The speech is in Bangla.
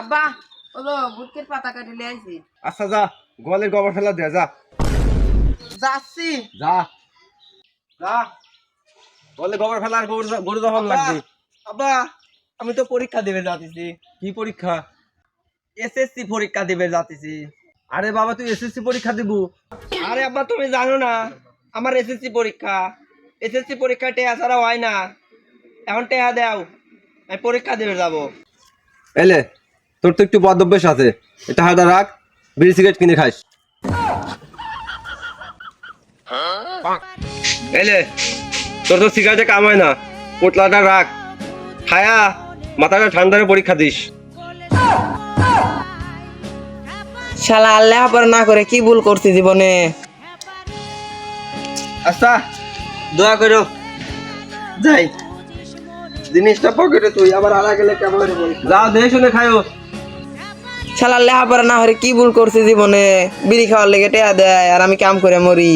আব্বা ওলো বুটকের পাতা কাটি লিয়ে আইছি। আচ্ছা যা, গোয়ালের গোবর ফেলা দে, যা যাচ্ছি। যা যা, গোয়ালের গোবর ফেলা আর গরু দহন লাগবে। আব্বা আমি তো পরীক্ষা দিবে যাচ্ছি, কি পরীক্ষা? এসএসসি পরীক্ষা দিবে যাচ্ছি। আরে বাবা, তুই এসএসসি পরীক্ষা দিবু? আরে আব্বা তুমি জানো না আমার এসএসসি পরীক্ষা টেয়া ছাড়া হয় না। এখন টেয়া দাও, আমি পরীক্ষা দিবে যাবো। এলে, তোর তো একটু বদ অভ্যাস আছে, এটা হাতে রাখ, বিড়ি সিগারেট কিনে খাস। এলে, তোর তো সিগারেটে কাম হয় না, পোটলাটা রাখ, খায়া মাথাটা ঠান্ডারে পরীক্ষা দিস। শালা আল্লাহ পর না করে কি ভুল করছি জীবনে। আচ্ছা দোয়া করো, যাই জিনিসটা পকেটে তুই আবার আড়া গেলে কেমন বল। যা দেখে শুনে খায়ো। শালা আল্লাহ পর না করে কি ভুল করছি জীবনে। বিড়ি খাওয়ার লেগে টেয়া দেয় আর আমি কাম করে মরি।